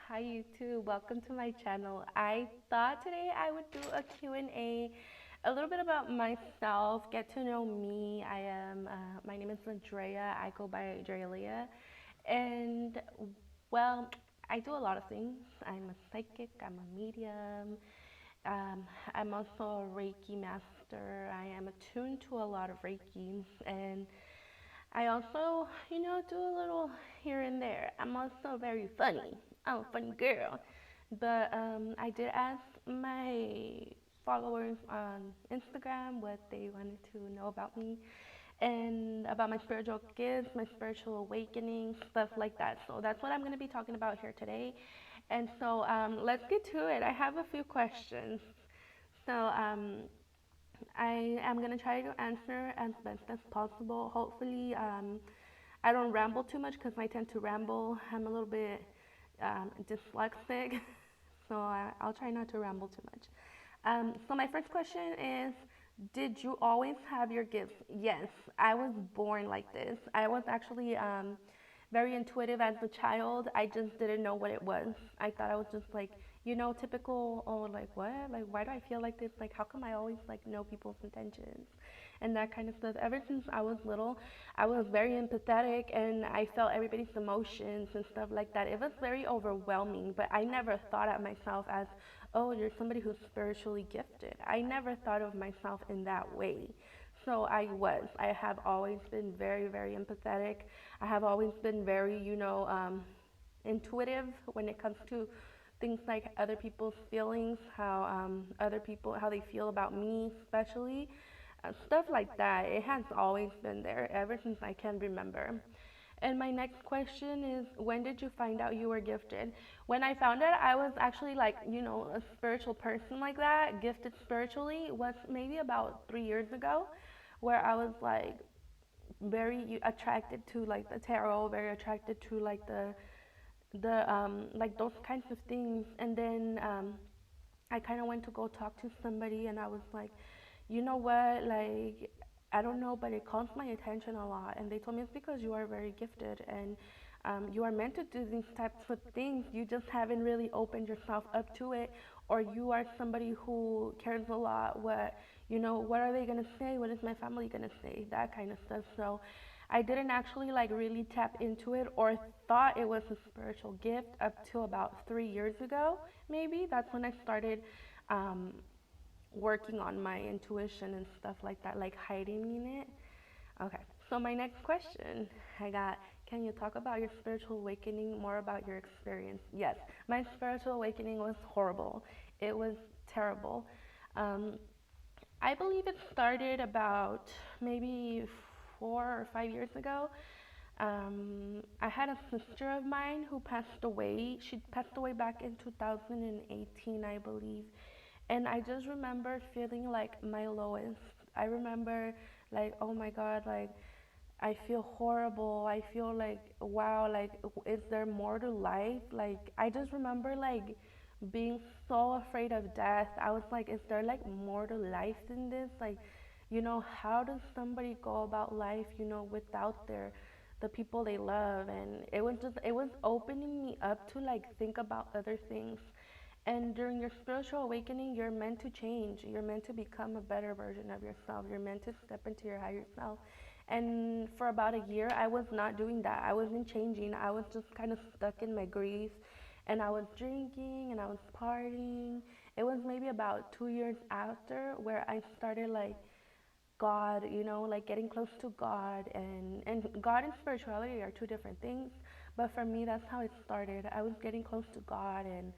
Hi YouTube, welcome to my channel. I thought today I would do a Q&A, a little bit about myself, get to know me. My name is Andrea, I go by Drelia, and well, I do a lot of things. I'm a psychic, I'm a medium, um, I'm also a Reiki master. I am attuned to a lot of Reiki, and I also, do a little here and there. I'm also very funny. I'm a funny girl. But I did ask my followers on Instagram what they wanted to know about me and about my spiritual gifts, my spiritual awakening, stuff like that. So that's what I'm going to be talking about here today. And so let's get to it. I have a few questions. So I am gonna try to answer as best as possible. Hopefully, I don't ramble too much because I tend to ramble. I'm a little bit dyslexic, so I'll try not to ramble too much. So my first question is, did you always have your gifts? Yes, I was born like this. I was actually very intuitive as a child. I just didn't know what it was. I thought I was just like, typical, oh, like what? Like, why do I feel like this? Like, how come I always like know people's intentions and that kind of stuff? Ever since I was little, I was very empathetic and I felt everybody's emotions and stuff like that. It was very overwhelming, but I never thought of myself as, oh, you're somebody who's spiritually gifted. I never thought of myself in that way. So I have always been very, very empathetic. I have always been very, intuitive when it comes to things like other people's feelings, how they feel about me, especially stuff like that. It has always been there ever since I can remember. And my next question is, when did you find out you were gifted? When I found out I was actually like, a spiritual person like that, gifted spiritually, was maybe about 3 years ago, where I was like very attracted to like the tarot, very attracted to like the like those kinds of things. And then I kind of went to go talk to somebody, and I was like, you know what, like I don't know, but it calls my attention a lot. And they told me it's because you are very gifted and you are meant to do these types of things. You just haven't really opened yourself up to it, or you are somebody who cares a lot. What are they gonna say? What is my family gonna say? That kind of stuff. So I didn't actually like really tap into it or thought it was a spiritual gift up to about 3 years ago. Maybe that's when I started um, working on my intuition and stuff like that, like hiding in it. Okay, so my next question I got, can you talk about your spiritual awakening, more about your experience? Yes, my spiritual awakening was horrible. It was terrible. Um, I believe it started about maybe 4 or 5 years ago. I had a sister of mine who passed away. She passed away back in 2018, I believe. And I just remember feeling like my lowest. I remember like, oh my God, like I feel horrible. I feel like, wow, like is there more to life? Like I just remember like being so afraid of death. I was like, is there like more to life than this? Like, how does somebody go about life, without the people they love? And it was opening me up to like think about other things. And during your spiritual awakening, you're meant to change. You're meant to become a better version of yourself. You're meant to step into your higher self. And for about a year, I was not doing that. I wasn't changing. I was just kind of stuck in my grief. And I was drinking and I was partying. It was maybe about 2 years after where I started like God, like getting close to God. And God and spirituality are two different things. But for me, that's how it started. I was getting close to God, and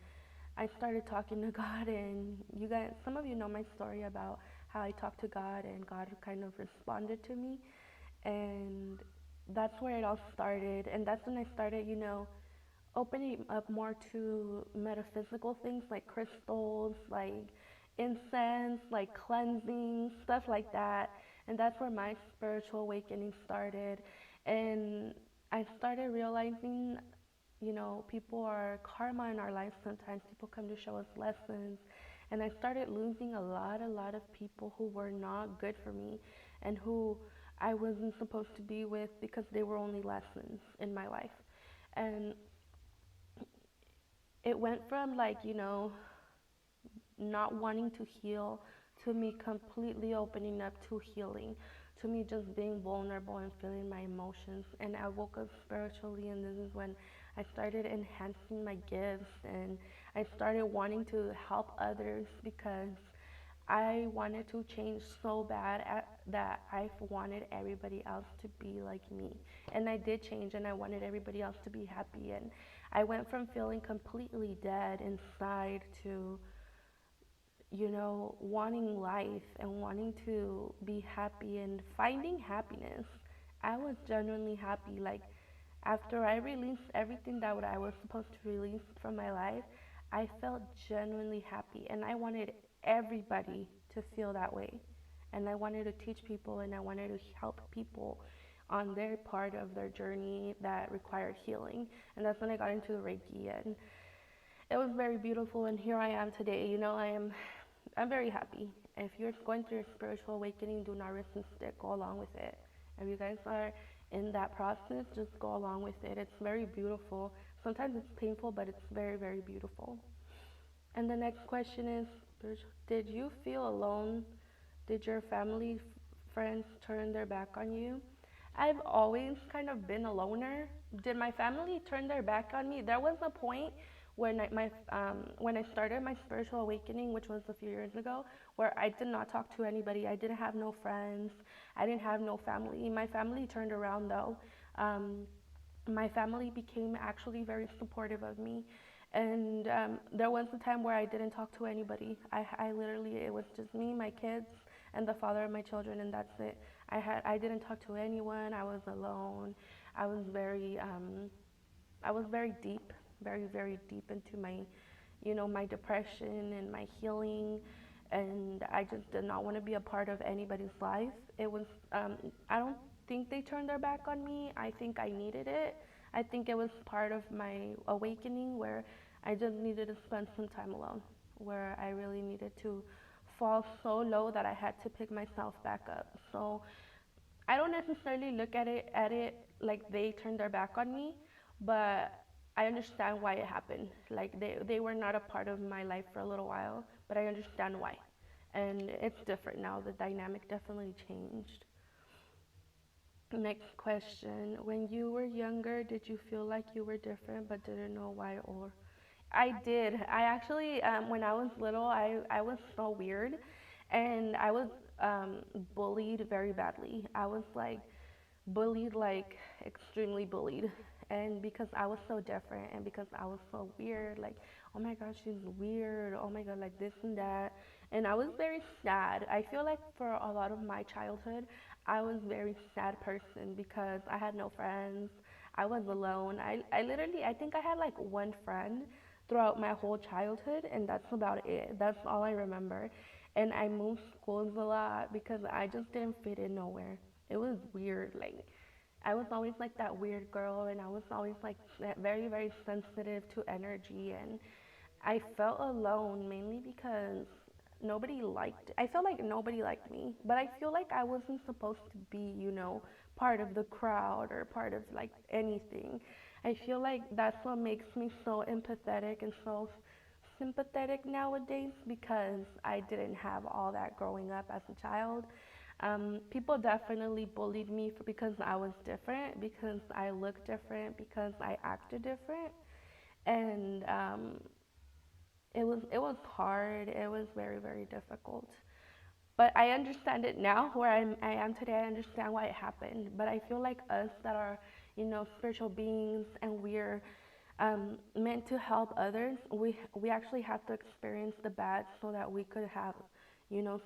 I started talking to God. And you guys, some of you know my story about how I talked to God and God kind of responded to me. And that's where it all started. And that's when I started, opening up more to metaphysical things like crystals, like incense, like cleansing, stuff like that. And that's where my spiritual awakening started. And I started realizing, people are karma in our life sometimes. People come to show us lessons. And I started losing a lot of people who were not good for me and who I wasn't supposed to be with because they were only lessons in my life. And it went from like, not wanting to heal to me completely opening up to healing, to me just being vulnerable and feeling my emotions. And I woke up spiritually, and this is when I started enhancing my gifts, and I started wanting to help others because I wanted to change so bad that I wanted everybody else to be like me. And I did change, and I wanted everybody else to be happy. And I went from feeling completely dead inside to, wanting life and wanting to be happy and finding happiness. I was genuinely happy. Like, after I released everything that what I was supposed to release from my life, I felt genuinely happy, and I wanted everybody to feel that way. And I wanted to teach people, and I wanted to help people on their part of their journey that required healing. And that's when I got into the Reiki, and it was very beautiful. And here I am today. I'm very happy. If you're going through a spiritual awakening, do not resist it. Go along with it. If you guys are in that process, just go along with it. It's very beautiful. Sometimes it's painful, but it's very, very beautiful. And the next question is, did you feel alone? Did your family, friends turn their back on you? I've always kind of been a loner. Did my family turn their back on me? There was a point when I started my spiritual awakening, which was a few years ago, where I did not talk to anybody. I didn't have no friends. I didn't have no family. My family turned around though. Um, my family became actually very supportive of me. And there was a time where I didn't talk to anybody. I literally, it was just me, my kids, and the father of my children, and that's it. I didn't talk to anyone. I was alone. I was very, I was very deep, very, very deep into my depression and my healing. And I just did not want to be a part of anybody's life. I don't think they turned their back on me. I think I needed it. I think it was part of my awakening where I just needed to spend some time alone, where I really needed to fall so low that I had to pick myself back up. So I don't necessarily look at it like they turned their back on me, but I understand why it happened. Like they were not a part of my life for a little while, but I understand why. And it's different now. The dynamic definitely changed. Next question. When you were younger, did you feel like you were different but didn't know why? Or I did. I actually, when I was little, I was so weird, and I was bullied very badly. I was like bullied, like extremely bullied. And because I was so different and because I was so weird, like, oh my gosh, she's weird, oh my god, like this and that. And I was very sad. I feel like for a lot of my childhood, I was a very sad person because I had no friends. I was alone. I literally, I think I had like one friend throughout my whole childhood, and that's about it. That's all I remember. And I moved schools a lot because I just didn't fit in nowhere. It was weird. Like, I was always like that weird girl, and I was always like very, very sensitive to energy. And I felt alone mainly because I felt like nobody liked me, but I feel like I wasn't supposed to be, part of the crowd or part of like anything. I feel like that's what makes me so empathetic and so sympathetic nowadays because I didn't have all that growing up as a child. People definitely bullied me because I was different, because I looked different, because I acted different, and it was hard. It was very, very difficult. But I understand it now, where I am today. I understand why it happened. But I feel like us that are, spiritual beings, and we're meant to help others, we actually have to experience the bad so that we could have,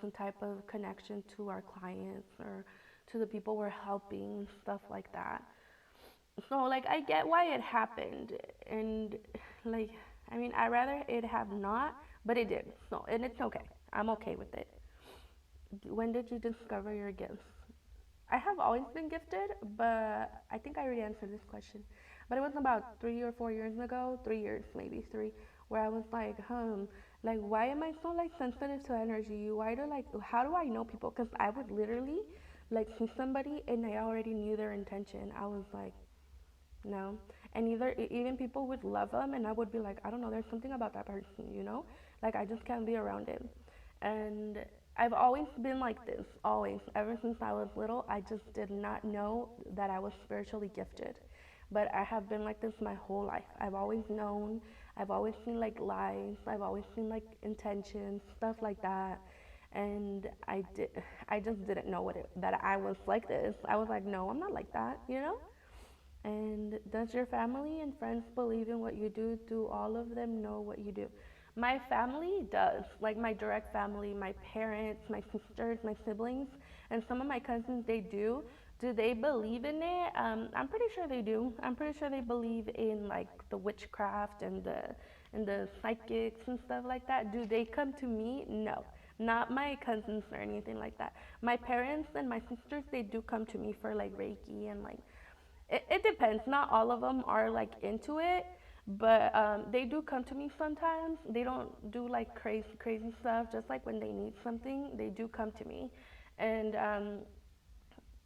some type of connection to our clients or to the people we're helping, stuff like that. So like I get why it happened, and like I mean I rather it have not, but it did. So and it's okay. I'm okay with it. When did you discover your gifts? I have always been gifted, but I think I already answered this question. But it was about 3 or 4 years ago, 3 years maybe three, where I was like why am I so like sensitive to energy? Why do like how do I know people? Because I would literally like see somebody and I already knew their intention. I was like, no. and even people would love him, and I would be like, I don't know, there's something about that person, you know, like I just can't be around him. And I've always been like this, always, ever since I was little. I just did not know that I was spiritually gifted, but I have been like this my whole life. I've always known. I've always seen like lies. I've always seen like intentions, stuff like that. And I just didn't know that I was like this. I was like, no, I'm not like that, you know. And does your family and friends believe in what you do? Do all of them know what you do? My family does. Like my direct family, my parents, my sisters, my siblings, and some of my cousins, they do. Do they believe in it? I'm pretty sure they do. I'm pretty sure they believe in like the witchcraft and the psychics and stuff like that. Do they come to me? No. Not my cousins or anything like that. My parents and my sisters, they do come to me for like Reiki and like it depends. Not all of them are like into it, but they do come to me sometimes. They don't do like crazy stuff. Just like when they need something, they do come to me, and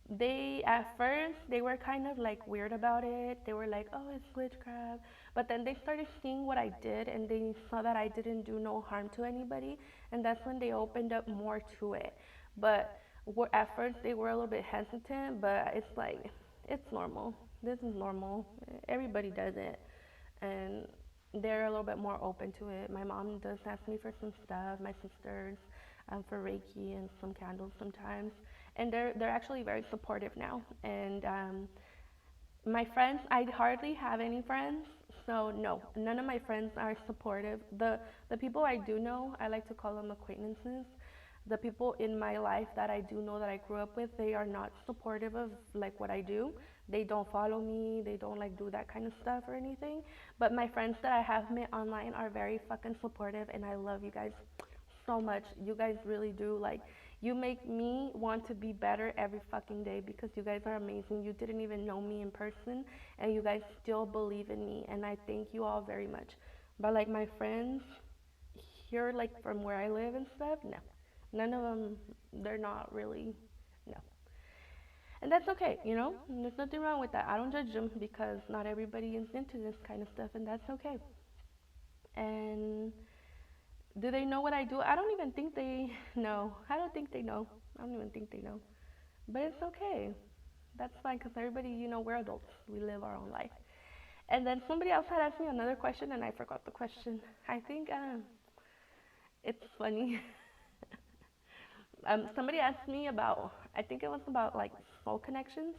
they at first they were kind of like weird about it. They were like, "Oh, it's witchcraft," but then they started seeing what I did, and they saw that I didn't do no harm to anybody, and that's when they opened up more to it. But at first they were a little bit hesitant, but it's like it's normal. This is normal. Everybody does it, and they're a little bit more open to it. My mom does ask me for some stuff. My sisters, for Reiki and some candles sometimes, and they're actually very supportive now. And my friends, I hardly have any friends, so no, none of my friends are supportive. The people I do know, I like to call them acquaintances. The people in my life that I do know that I grew up with, they are not supportive of like what I do. They don't follow me. They don't like do that kind of stuff or anything. But my friends that I have met online are very fucking supportive, and I love you guys so much. You guys really do like you make me want to be better every fucking day because you guys are amazing. You didn't even know me in person and you guys still believe in me and I thank you all very much. But like my friends here like from where I live and stuff, no. None of them they're not really no. And that's okay, you know? There's nothing wrong with that. I don't judge them because not everybody is into this kind of stuff and that's okay. And do they know what I do? I don't even think they know. I don't think they know. I don't even think they know. But it's okay. That's fine because everybody, you know, we're adults. We live our own life. And then somebody else had asked me another question and I forgot the question. I think it's funny. Somebody asked me about, I think it was about like soul connections.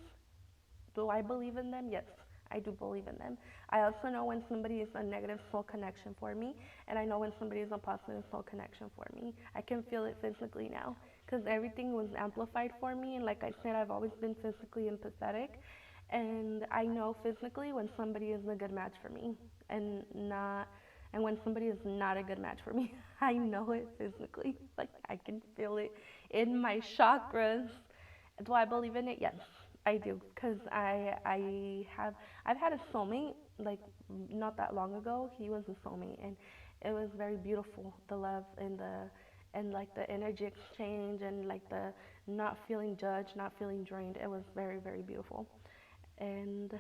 Do I believe in them? Yes, I do believe in them. I also know when somebody is a negative soul connection for me, and I know when somebody is a positive soul connection for me. I can feel it physically now because everything was amplified for me. And like I said, I've always been physically empathetic, and I know physically when somebody is a good match for me, and not. And when somebody is not a good match for me, I know it physically. Like I can feel it in my chakras. Do I believe in it? Yes, I do. Cause I've had a soulmate like not that long ago. He was a soulmate, and it was very beautiful. The love and like the energy exchange and like the not feeling judged, not feeling drained. It was very beautiful. And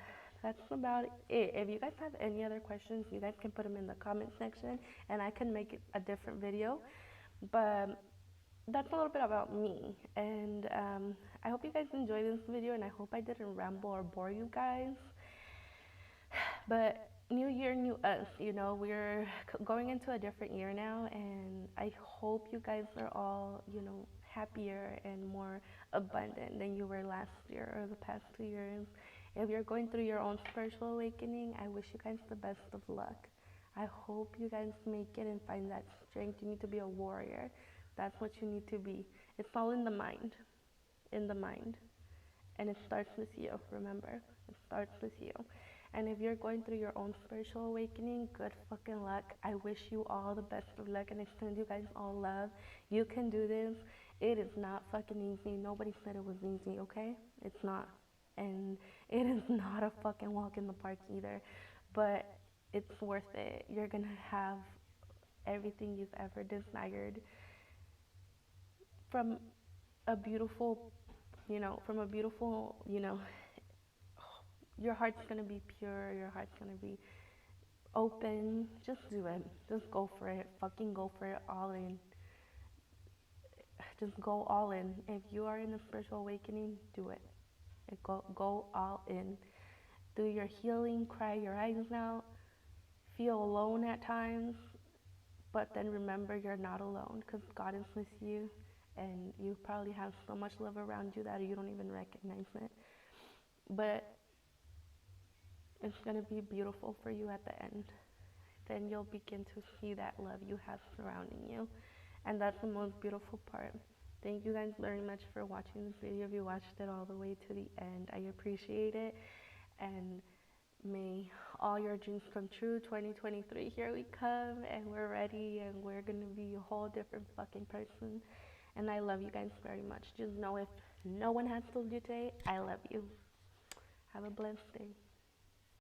that's about it. If you guys have any other questions, you guys can put them in the comment section, and I can make it a different video. But that's a little bit about me. And I hope you guys enjoyed this video, and I hope I didn't ramble or bore you guys. But new year, new us, you know, we're going into a different year now, and I hope you guys are all, you know, happier and more abundant than you were last year or the past 2 years. If you're going through your own spiritual awakening, I wish you guys the best of luck. I hope you guys make it and find that strength. You need to be a warrior. That's what you need to be. It's all in the mind. In the mind. And it starts with you, remember? It starts with you. And if you're going through your own spiritual awakening, good fucking luck. I wish you all the best of luck and I send you guys all love. You can do this. It is not fucking easy. Nobody said it was easy, okay? It's not. And it is not a fucking walk in the park either. But it's worth it. You're gonna have everything you've ever desired from a beautiful, from a beautiful, your heart's gonna be pure, your heart's gonna be open. Just do it. Just go for it. Fucking go for it all in. Just go all in. If you are in a spiritual awakening, do it. Go all in. Do your healing, cry your eyes out, feel alone at times, but then remember you're not alone because God is with you and you probably have so much love around you that you don't even recognize it. But it's going to be beautiful for you at the end. Then you'll begin to see that love you have surrounding you. And that's the most beautiful part. Thank you guys very much for watching this video. If you watched it all the way to the end, I appreciate it. And may all your dreams come true. 2023, here we come, and we're ready, and we're gonna be a whole different fucking person. And I love you guys very much. Just know if no one has told you today, I love you. Have a blessed day.